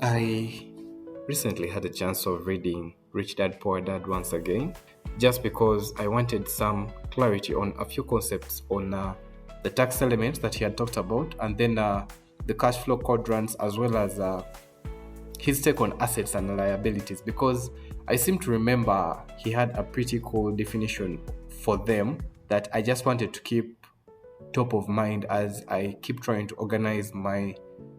I recently had a chance of reading Rich Dad Poor Dad once again, just because I wanted some clarity on a few concepts on the tax elements that he had talked about, and then the cash flow quadrants, as well as his take on assets and liabilities, because I seem to remember he had a pretty cool definition for them that I just wanted to keep top of mind as I keep trying to organize my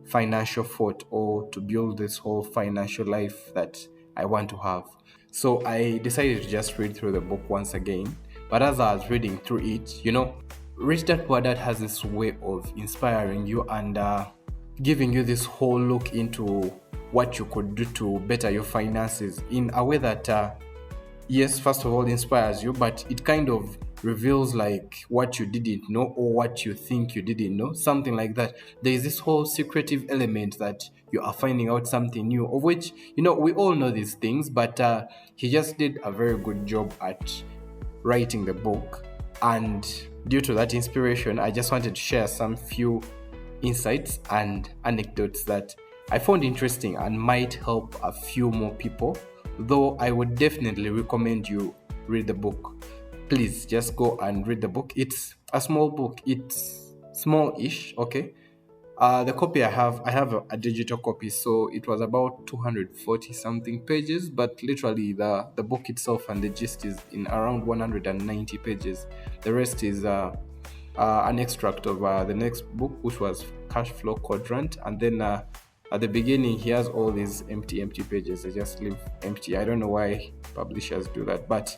financial thought or to build this whole financial life that I want to have. So I decided to just read through the book once again. But as I was reading through it, Rich Dad Poor Dad has this way of inspiring you and giving you this whole look into what you could do to better your finances in a way that yes, first of all, inspires you, but it kind of reveals like what you didn't know or what you think you didn't know, something like that. There is this whole secretive element that you are finding out something new, of which, we all know these things, but he just did a very good job at writing the book. And due to that inspiration, I just wanted to share some few insights and anecdotes that I found interesting and might help a few more people, though I would definitely recommend you read the book. Please just go and read the book. It's a small book. It's small-ish, okay? The copy I have a digital copy, so it was about 240 something pages, but literally the book itself and the gist is in around 190 pages. The rest is an extract of the next book, which was Cash Flow Quadrant, and then at the beginning he has all these empty pages. They just leave empty. I don't know why publishers do that, but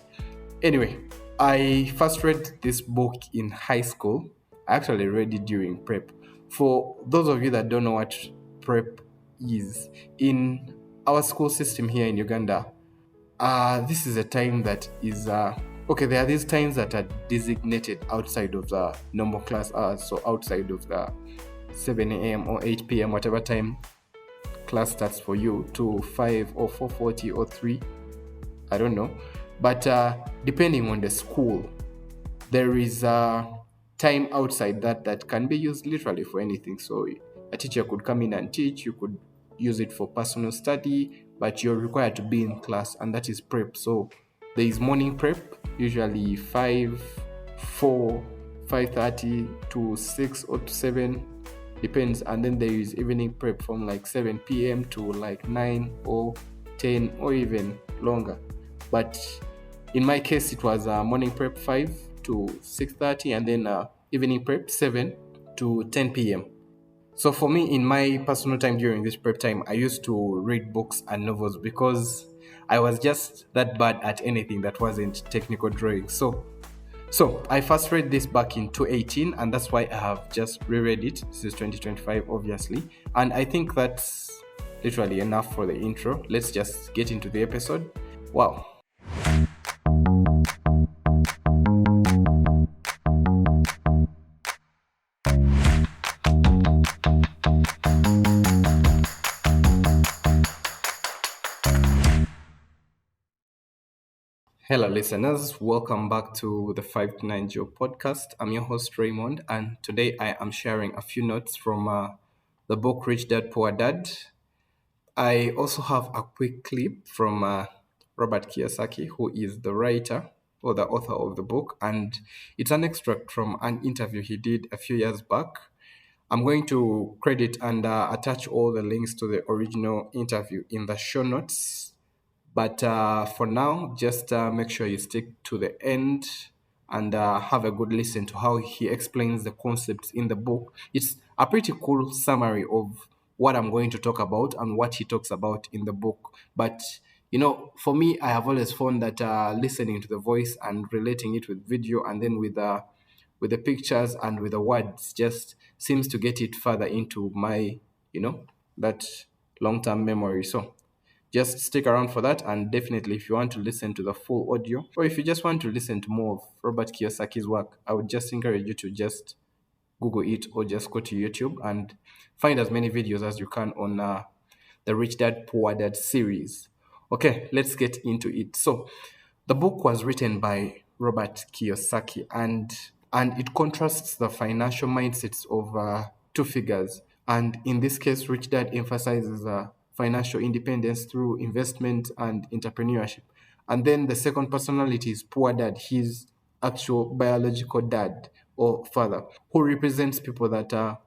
anyway, I first read this book in high school. I actually read it during prep. For those of you that don't know what prep is, in our school system here in Uganda, this is a time that is okay. There are these times that are designated outside of the normal class hours, so outside of the 7 a.m. or 8 p.m., whatever time class starts for you, to 5 or 4:40 or 3, I don't know. But depending on the school, there is time outside that can be used literally for anything. So a teacher could come in and teach. You could use it for personal study, but you're required to be in class, and that is prep. So there is morning prep, usually 5, 4, 5:30 to 6 or to 7, depends. And then there is evening prep from like 7 p.m. to like 9 or 10 or even longer. But in my case, it was morning prep 5 to 6:30, and then evening prep 7 to 10 p.m. So for me, in my personal time during this prep time, I used to read books and novels because I was just that bad at anything that wasn't technical drawing. So I first read this back in 2018, and that's why I have just reread it since 2025, obviously. And I think that's literally enough for the intro. Let's just get into the episode. Wow. Hello, listeners. Welcome back to the 5 to 9 Joe podcast. I'm your host, Raymond, and today I am sharing a few notes from the book Rich Dad Poor Dad. I also have a quick clip from Robert Kiyosaki, who is the writer or the author of the book, and it's an extract from an interview he did a few years back. I'm going to credit and attach all the links to the original interview in the show notes. But for now, just make sure you stick to the end and have a good listen to how he explains the concepts in the book. It's a pretty cool summary of what I'm going to talk about and what he talks about in the book. But, for me, I have always found that listening to the voice and relating it with video and then with the pictures and with the words just seems to get it further into my, that long-term memory. So just stick around for that, and definitely if you want to listen to the full audio or if you just want to listen to more of Robert Kiyosaki's work, I would just encourage you to just Google it or just go to YouTube and find as many videos as you can on the Rich Dad Poor Dad series. Okay, let's get into it. So the book was written by Robert Kiyosaki, and it contrasts the financial mindsets of two figures. And in this case, Rich Dad emphasizes financial independence through investment and entrepreneurship. And then the second personality is poor dad, his actual biological dad or father, who represents people that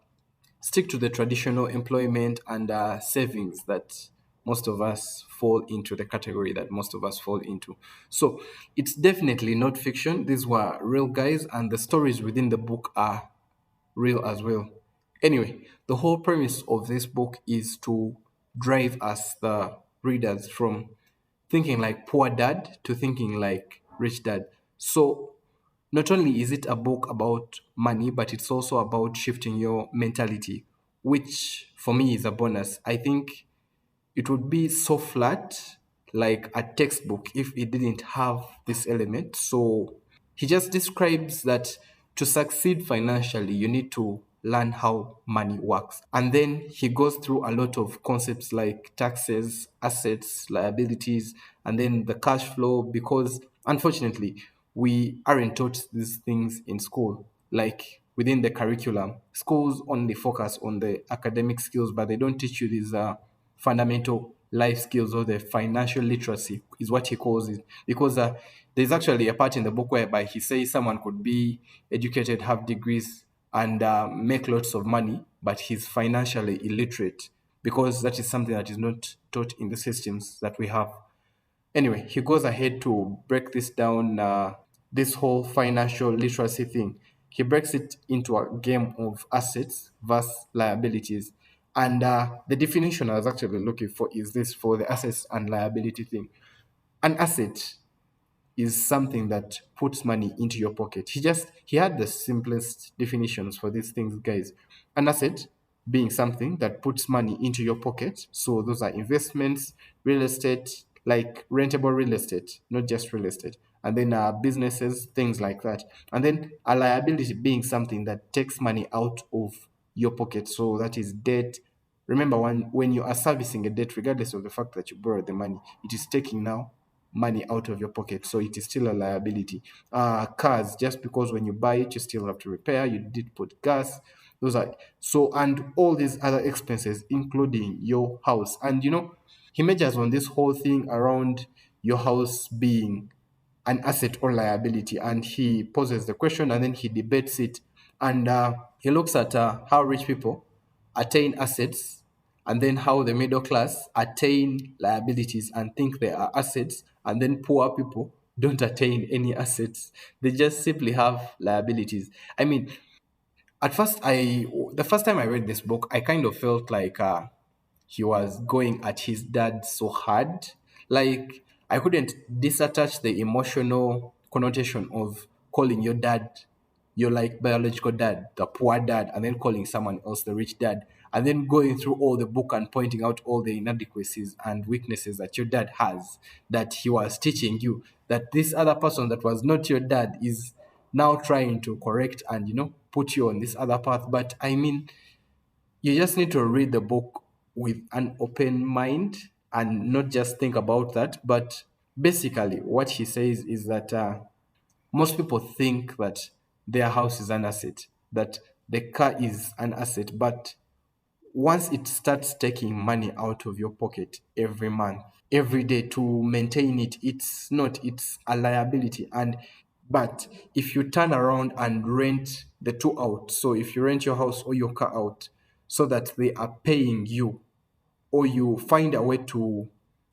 stick to the traditional employment and savings that most of us fall into, the category that most of us fall into. So it's definitely not fiction. These were real guys, and the stories within the book are real as well. Anyway, the whole premise of this book is to drive us, the readers, from thinking like poor dad to thinking like rich dad. So not only is it a book about money, but it's also about shifting your mentality, which for me is a bonus. I think it would be so flat, like a textbook, if it didn't have this element. So he just describes that to succeed financially, you need to learn how money works. And then he goes through a lot of concepts like taxes, assets, liabilities, and then the cash flow, because unfortunately, we aren't taught these things in school. Like within the curriculum, schools only focus on the academic skills, but they don't teach you these fundamental life skills, or the financial literacy is what he calls it. Because there's actually a part in the book whereby he says someone could be educated, have degrees, and make lots of money, but he's financially illiterate, because that is something that is not taught in the systems that we have. Anyway, he goes ahead to break this down, this whole financial literacy thing. He breaks it into a game of assets versus liabilities. And the definition I was actually looking for is this for the assets and liability thing. An asset is something that puts money into your pocket. He had the simplest definitions for these things, guys. An asset being something that puts money into your pocket. So those are investments, real estate, like rentable real estate, not just real estate. And then businesses, things like that. And then a liability being something that takes money out of your pocket. So that is debt. Remember, when you are servicing a debt, regardless of the fact that you borrowed the money, it is taking now money out of your pocket, so it is still a liability. Cars, just because when you buy it you still have to repair, you did put gas, those are so, and all these other expenses including your house. And he measures on this whole thing around your house being an asset or liability, and he poses the question and then he debates it. And he looks at how rich people attain assets, and then how the middle class attain liabilities and think they are assets, and then poor people don't attain any assets, they just simply have liabilities. I mean, at first, the first time I read this book, I kind of felt like he was going at his dad so hard. Like, I couldn't disattach the emotional connotation of calling your dad your like biological dad the poor dad, and then calling someone else the rich dad, and then going through all the book and pointing out all the inadequacies and weaknesses that your dad has, that he was teaching you, that this other person that was not your dad is now trying to correct and put you on this other path. But I mean, you just need to read the book with an open mind and not just think about that. But basically what he says is that most people think that their house is an asset, that the car is an asset, but once it starts taking money out of your pocket every month, every day to maintain it, it's not, it's a liability. And but if you turn around and rent the two out, so if you rent your house or your car out so that they are paying you, or you find a way to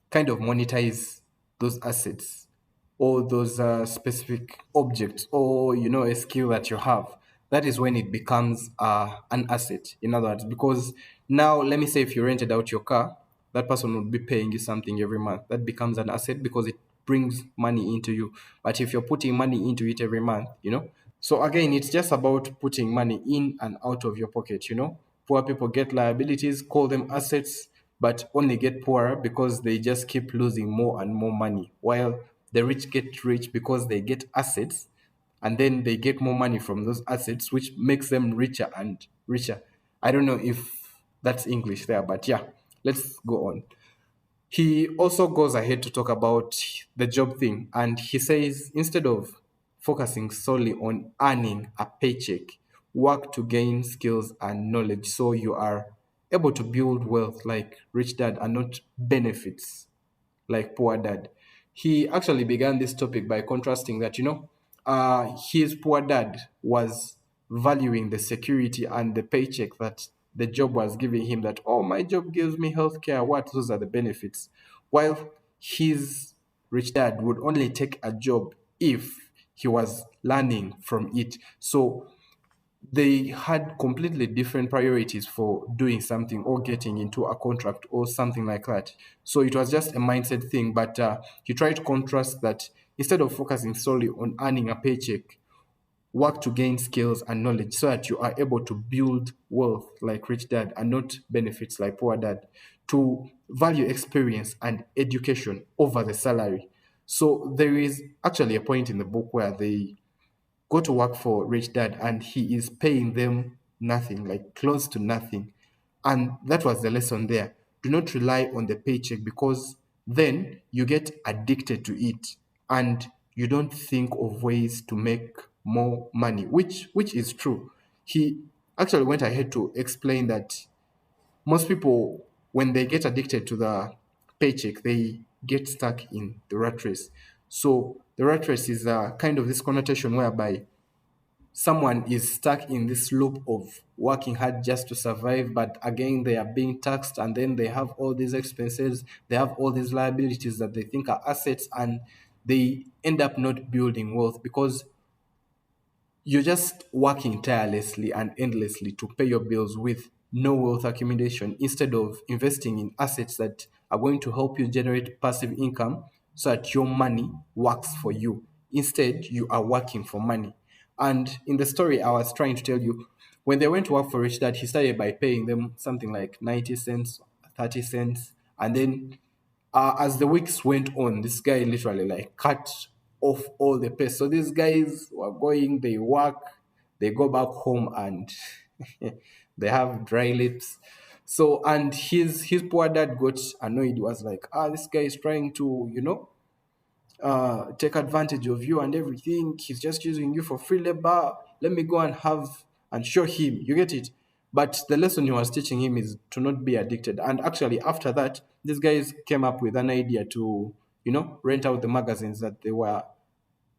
kind of monetize those assets or those specific objects, or a skill that you have, that is when it becomes an asset, in other words. Because now, let me say, if you rented out your car, that person would be paying you something every month, that becomes an asset because it brings money into you. But if you're putting money into it every month, so again, it's just about putting money in and out of your pocket. Poor people get liabilities, call them assets, but only get poorer because they just keep losing more and more money, while the rich get rich because they get assets, and then they get more money from those assets, which makes them richer and richer. I don't know if that's English there, but yeah, let's go on. He also goes ahead to talk about the job thing, and he says instead of focusing solely on earning a paycheck, work to gain skills and knowledge so you are able to build wealth like Rich Dad and not benefits like Poor Dad. He actually began this topic by contrasting that, his poor dad was valuing the security and the paycheck that the job was giving him, that, oh, my job gives me healthcare, what, those are the benefits. While his rich dad would only take a job if he was learning from it. So they had completely different priorities for doing something or getting into a contract or something like that. So it was just a mindset thing. But he tried to contrast that instead of focusing solely on earning a paycheck, work to gain skills and knowledge so that you are able to build wealth like Rich Dad and not benefits like Poor Dad, to value experience and education over the salary. So there is actually a point in the book where they go to work for Rich Dad and he is paying them nothing, like close to nothing. And that was the lesson there. Do not rely on the paycheck, because then you get addicted to it and you don't think of ways to make more money, which is true. He actually went ahead to explain that most people, when they get addicted to the paycheck, they get stuck in the rat race. So the rat race is kind of this connotation whereby someone is stuck in this loop of working hard just to survive, but again they are being taxed, and then they have all these expenses, they have all these liabilities that they think are assets, and they end up not building wealth because you're just working tirelessly and endlessly to pay your bills with no wealth accumulation, instead of investing in assets that are going to help you generate passive income so that your money works for you. Instead, you are working for money. And in the story I was trying to tell you, when they went to work for Rich Dad, he started by paying them something like 90 cents, 30 cents. And then as the weeks went on, this guy literally like cut off all the pay. So these guys were going, they work, they go back home, and they have dry lips. So, and his poor dad got annoyed. He was like, this guy is trying to, take advantage of you and everything. He's just using you for free labor. Let me go and have and show him. You get it? But the lesson he was teaching him is to not be addicted. And actually, after that, these guys came up with an idea to, rent out the magazines that they were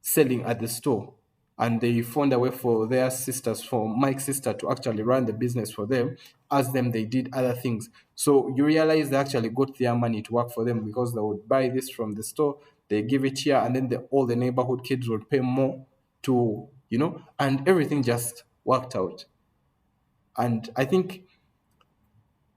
selling at the store. And they found a way for their sisters, for Mike's sister, to actually run the business for them, as them they did other things. So you realize they actually got their money to work for them, because they would buy this from the store, they give it here, and then all the neighborhood kids would pay more to, and everything just worked out. And I think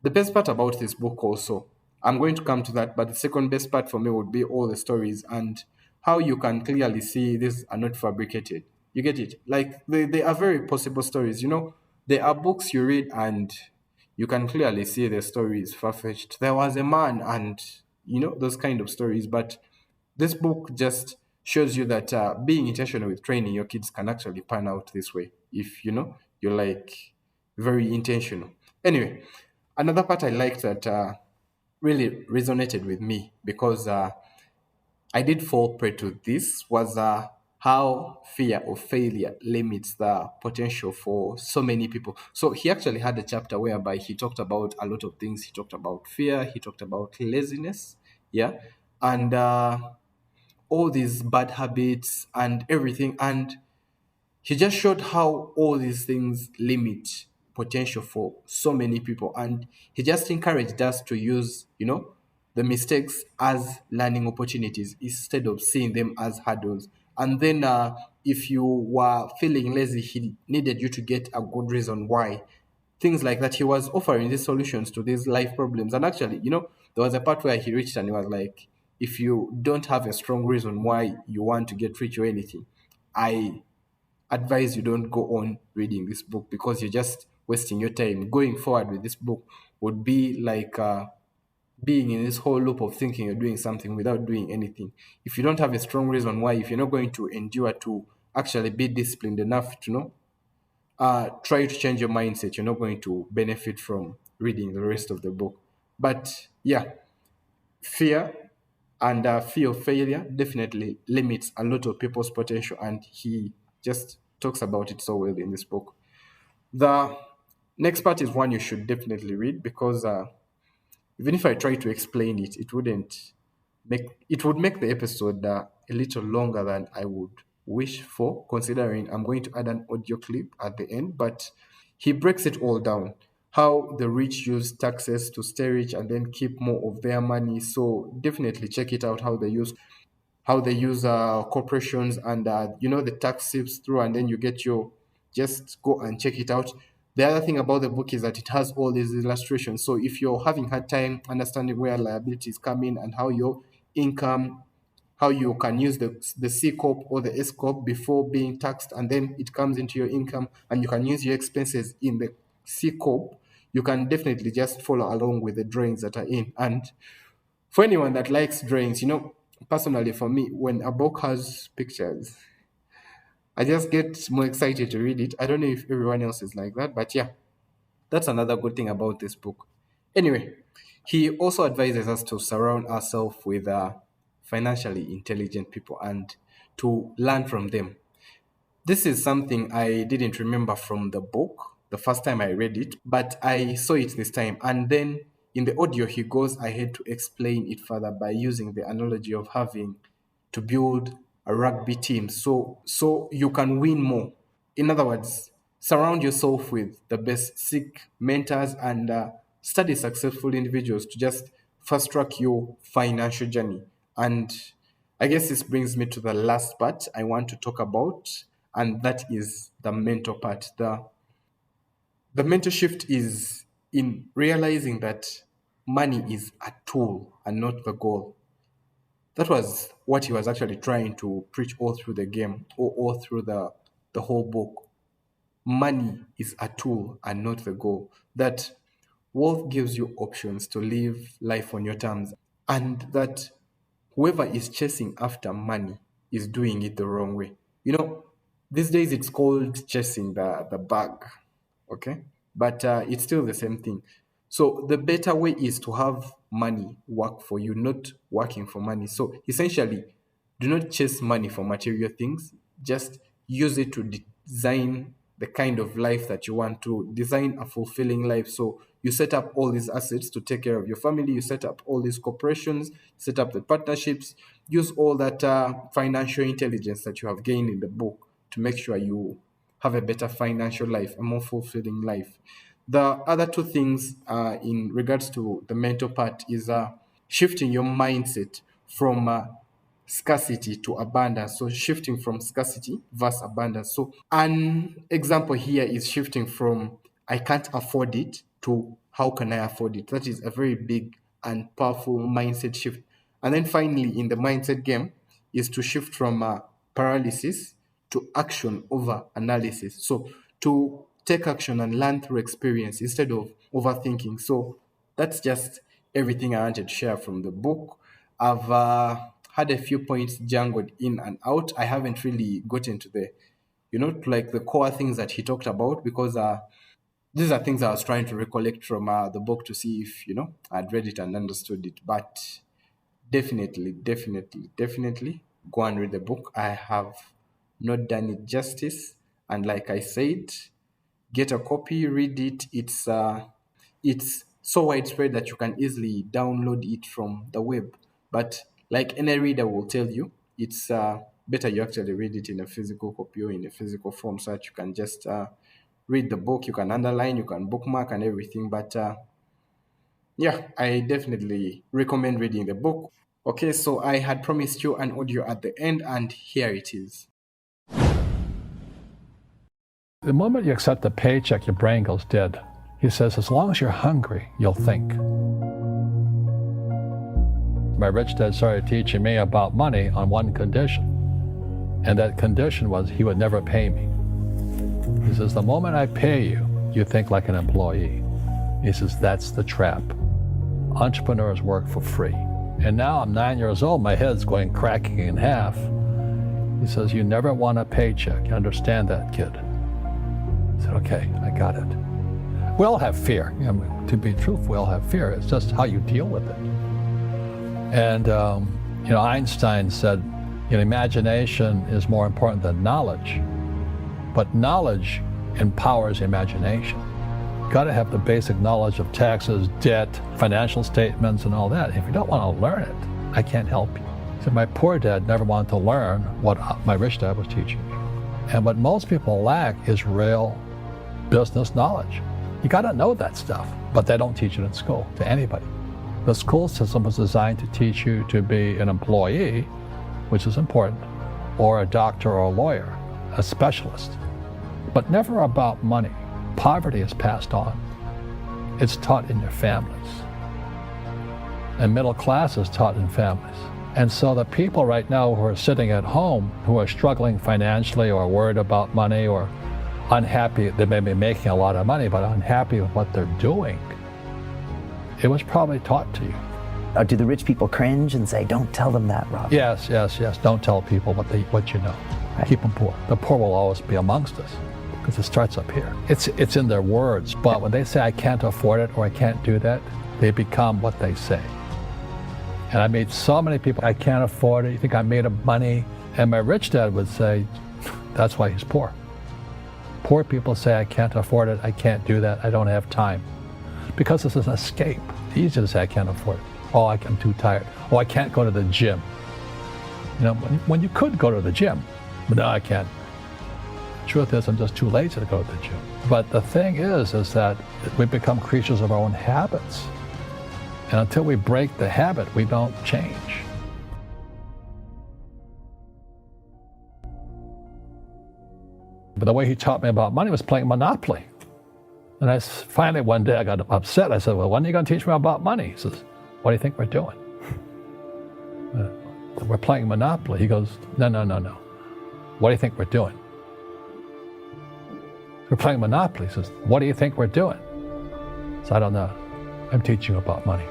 the best part about this book also, I'm going to come to that, but the second best part for me would be all the stories and how you can clearly see these are not fabricated. You get it? Like they are very possible stories. There are books you read and you can clearly see the story is far-fetched. There was a man, and those kind of stories. But this book just shows you that being intentional with training your kids can actually pan out this way if you're like very intentional. Anyway, another part I liked that really resonated with me, because I did fall prey to this, was how fear of failure limits the potential for so many people. So he actually had a chapter whereby he talked about a lot of things. He talked about fear, he talked about laziness, yeah, and all these bad habits and everything. And he just showed how all these things limit potential for so many people. And he just encouraged us to use, the mistakes as learning opportunities instead of seeing them as hurdles. And then if you were feeling lazy, he needed you to get a good reason why. Things like that. He was offering these solutions to these life problems. And actually, there was a part where he reached and he was like, if you don't have a strong reason why you want to get rich or anything, I advise you don't go on reading this book, because you're just wasting your time. Going forward with this book would be like being in this whole loop of thinking you're doing something without doing anything. If you don't have a strong reason why, if you're not going to endure to actually be disciplined enough to try to change your mindset, you're not going to benefit from reading the rest of the book. But yeah, fear and fear of failure definitely limits a lot of people's potential, and he just talks about it so well in this book. The Next part is one you should definitely read because even if I try to explain it, it would make the episode a little longer than I would wish for, considering I'm going to add an audio clip at the end. But he breaks it all down. How the rich use taxes to stay rich and then keep more of their money. So definitely check it out how they use corporations and the tax slips through, and then you get your just go and check it out. The other thing about the book is that it has all these illustrations, so if you're having hard time understanding where liabilities come in and how your income, how you can use the C corp or the S corp before being taxed, and then it comes into your income, and you can use your expenses in the C corp, you can definitely just follow along with the drawings that are in. And for anyone that likes drawings, personally for me, when a book has pictures, I just get more excited to read it. I don't know if everyone else is like that, but yeah, that's another good thing about this book. Anyway, he also advises us to surround ourselves with financially intelligent people and to learn from them. This is something I didn't remember from the book the first time I read it, but I saw it this time. And then in the audio, he goes ahead to explain it further by using the analogy of having to build a rugby team so you can win more. In other words, surround yourself with the best, seek mentors and study successful individuals to just fast track your financial journey. And I guess this brings me to the last part I want to talk about, and that is the mental part. The mental shift is in realizing that money is a tool and not the goal. That was what he was actually trying to preach all through the game, or all through the whole book. Money is a tool and not the goal. That wealth gives you options to live life on your terms, and that whoever is chasing after money is doing it the wrong way. These days it's called chasing the bag, okay? But it's still the same thing. So the better way is to have money work for you, not working for money. So essentially, do not chase money for material things. Just use it to design the kind of life that you want, to design a fulfilling life. So you set up all these assets to take care of your family. You set up all these corporations, set up the partnerships, use all that financial intelligence that you have gained in the book to make sure you have a better financial life, a more fulfilling life. The other two things in regards to the mental part is shifting your mindset from scarcity to abundance. So shifting from scarcity versus abundance. So an example here is shifting from I can't afford it to how can I afford it. That is a very big and powerful mindset shift. And then finally, in the mindset game, is to shift from paralysis to action over analysis. So to take action and learn through experience instead of overthinking. So that's just everything I wanted to share from the book. I've had a few points jangled in and out. I haven't really gotten to to like the core things that he talked about, because these are things I was trying to recollect from the book to see if, I'd read it and understood it. But definitely go and read the book. I have not done it justice. And like I said, get a copy, read it. It's so widespread that you can easily download it from the web. But like any reader will tell you, it's better you actually read it in a physical copy or in a physical form, so that you can just read the book. You can underline, you can bookmark and everything. But yeah, I definitely recommend reading the book. Okay, so I had promised you an audio at the end, and here it is. The moment you accept a paycheck, your brain goes dead. He says, as long as you're hungry, you'll think. My rich dad started teaching me about money on one condition. And that condition was he would never pay me. He says, the moment I pay you, you think like an employee. He says, that's the trap. Entrepreneurs work for free. And now I'm 9 years old, my head's going cracking in half. He says, you never want a paycheck. You understand that, kid? I said, okay, I got it. We all have fear. To be truthful, we all have fear. It's just how you deal with it. And, Einstein said, imagination is more important than knowledge. But knowledge empowers imagination. got to have the basic knowledge of taxes, debt, financial statements, and all that. If you don't want to learn it, I can't help you. So my poor dad never wanted to learn what my rich dad was teaching me. And what most people lack is real business knowledge. You got to know that stuff, but they don't teach it in school to anybody. The school system was designed to teach you to be an employee, which is important, or a doctor or a lawyer, a specialist, but never about money. Poverty is passed on. It's taught in your families. And middle class is taught in families. And so the people right now who are sitting at home, who are struggling financially or worried about money or unhappy, they may be making a lot of money, but unhappy with what they're doing, it was probably taught to you. Do the rich people cringe and say, don't tell them that, Rob? Yes. Don't tell people what you know. Right. Keep them poor. The poor will always be amongst us because it starts up here. It's in their words, but when they say I can't afford it or I can't do that, they become what they say. And I meet so many people, I can't afford it, you think I made of money? And my rich dad would say, that's why he's poor. Poor people say, I can't afford it, I can't do that, I don't have time. Because it's an escape. It's easy to say, I can't afford it. Oh, I'm too tired. Oh, I can't go to the gym. You know, when you could go to the gym, but no, I can't. Truth is, I'm just too lazy to go to the gym. But the thing is that we become creatures of our own habits. And until we break the habit, we don't change. But the way he taught me about money was playing Monopoly. And finally one day I got upset. I said, well, when are you going to teach me about money? He says, what do you think we're doing? We're playing Monopoly. He goes, no. What do you think we're doing? We're playing Monopoly. He says, what do you think we're doing? So I don't know. I'm teaching you about money.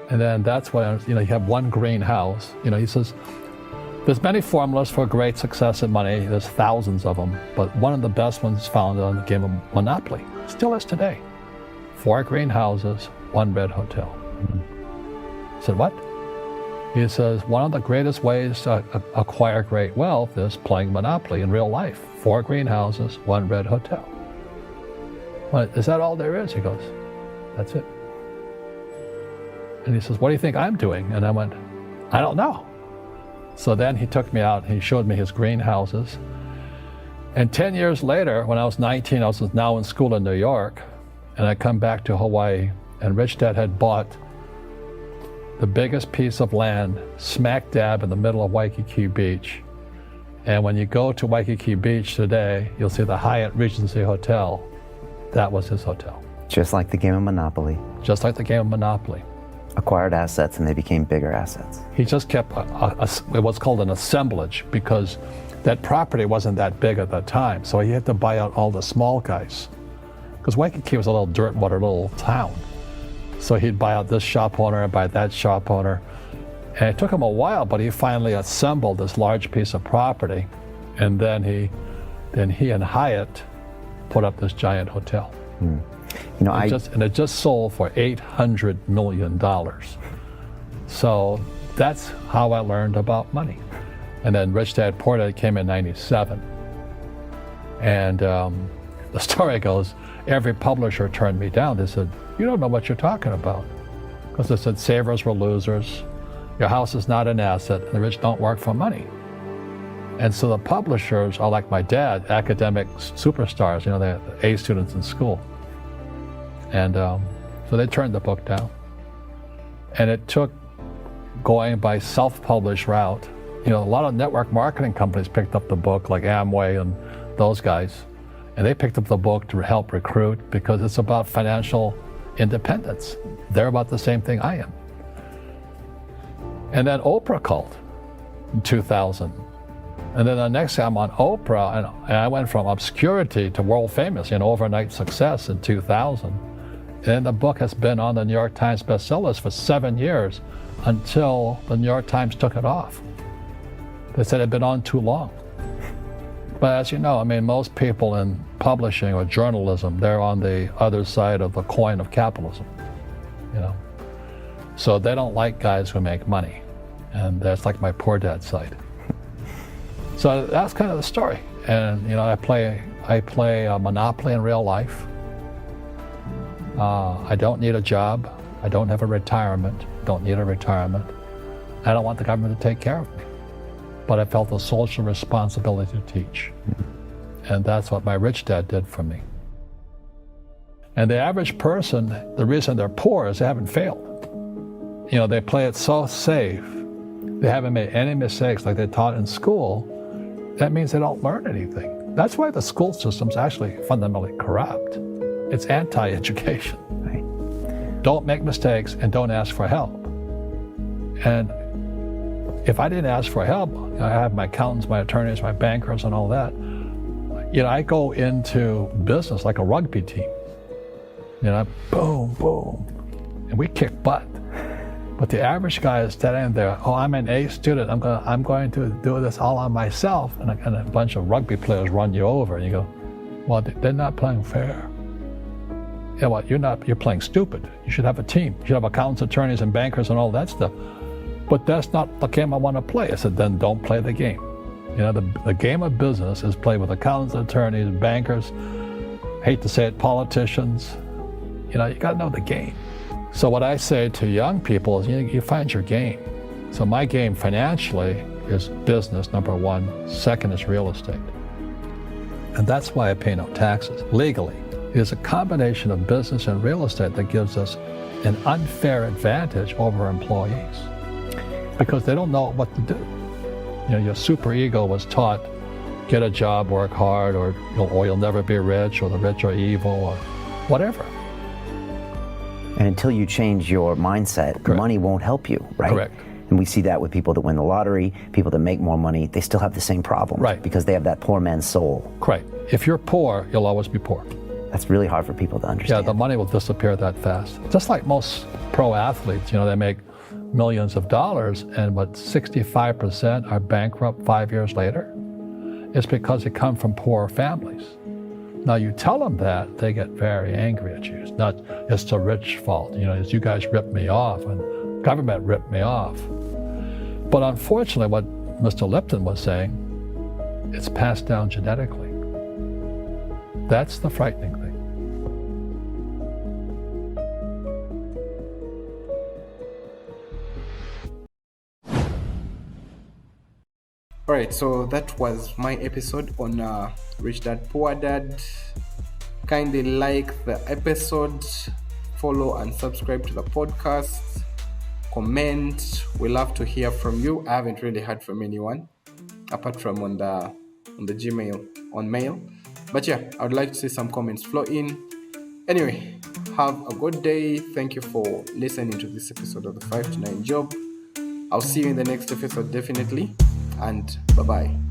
And then that's when, you have one greenhouse. He says, there's many formulas for great success in money. There's thousands of them. But one of the best ones found on the game of Monopoly. Still is today. 4 greenhouses, 1 red hotel. I said, what? He says, one of the greatest ways to acquire great wealth is playing Monopoly in real life. 4 greenhouses, 1 red hotel. Well, is that all there is? He goes, that's it. And he says, what do you think I'm doing? And I went, I don't know. So then he took me out and he showed me his greenhouses. And 10 years later, when I was 19, I was now in school in New York, and I come back to Hawaii, and Rich Dad had bought the biggest piece of land smack dab in the middle of Waikiki Beach. And when you go to Waikiki Beach today, you'll see the Hyatt Regency Hotel. That was his hotel. Just like the game of Monopoly. Just like the game of Monopoly. Acquired assets and they became bigger assets. He just kept what's called an assemblage, because that property wasn't that big at the time. So he had to buy out all the small guys. Because Waikiki was a little dirt water little town. So he'd buy out this shop owner and buy that shop owner. And it took him a while, but he finally assembled this large piece of property. And then he and Hyatt put up this giant hotel. It just sold for $800 million. So that's how I learned about money. And then Rich Dad Poor Dad came in '97. And the story goes, every publisher turned me down. They said, you don't know what you're talking about. Because they said savers were losers, your house is not an asset, and the rich don't work for money. And so the publishers are like my dad, academic superstars, they're the A students in school. And so they turned the book down. And it took going by self-published route. A lot of network marketing companies picked up the book, like Amway and those guys. And they picked up the book to help recruit, because it's about financial independence. They're about the same thing I am. And then Oprah called in 2000. And then the next day I'm on Oprah, and I went from obscurity to world famous, overnight success in 2000. And the book has been on the New York Times bestsellers for 7 years, until the New York Times took it off. They said it had been on too long. But as you know, most people in publishing or journalism, they're on the other side of the coin of capitalism, So they don't like guys who make money. And that's like my poor dad's side. So that's kind of the story. And, I I play Monopoly in real life. I don't need a job. I don't have a retirement. Don't need a retirement. I don't want the government to take care of me. But I felt a social responsibility to teach. And that's what my rich dad did for me. And the average person, the reason they're poor is they haven't failed. You know, they play it so safe. They haven't made any mistakes like they taught in school. That means they don't learn anything. That's why the school system's actually fundamentally corrupt. It's anti-education. Right. Don't make mistakes and don't ask for help. And if I didn't ask for help, I have my accountants, my attorneys, my bankers, and all that. You know, I go into business like a rugby team. You know, boom, boom, and we kick butt. But the average guy is standing there, oh, I'm an A student, I'm going to do this all on myself, and a bunch of rugby players run you over, and you go, well, they're not playing fair. Yeah, well, you're playing stupid. You should have a team. You should have accountants, attorneys, and bankers, and all that stuff. But that's not the game I want to play. I said, then don't play the game. You know, the game of business is played with accountants, attorneys, bankers, hate to say it, politicians. You know, you got to know the game. So what I say to young people is, you find your game. So my game financially is business, number one. Second is real estate. And that's why I pay no taxes, legally. It is a combination of business and real estate that gives us an unfair advantage over employees because they don't know what to do. You know, your superego was taught, get a job, work hard, or you'll never be rich, or the rich are evil, or whatever. And until you change your mindset, Correct. Money won't help you, right? Correct. And we see that with people that win the lottery, people that make more money, they still have the same problem. Right. Because they have that poor man's soul. Right. If you're poor, you'll always be poor. That's really hard for people to Yeah, understand. the money will disappear that fast. Just like most pro athletes, they make millions of dollars, and 65% are bankrupt 5 years later. It's because they come from poor families. Now you tell them that, they get very angry at you. It's not, it's the rich fault. It's you guys ripped me off and government ripped me off. But unfortunately, what Mr. Lipton was saying, it's passed down genetically. That's the frightening thing. Alright, so that was my episode on Rich Dad Poor Dad. Kindly like the episode, follow and subscribe to the podcast, comment. We love to hear from you. I haven't really heard from anyone apart from on the Gmail, on mail. But yeah, I would like to see some comments flow in. Anyway, have a good day. Thank you for listening to this episode of the 5 to 9 Job. I'll see you in the next episode definitely. And bye-bye.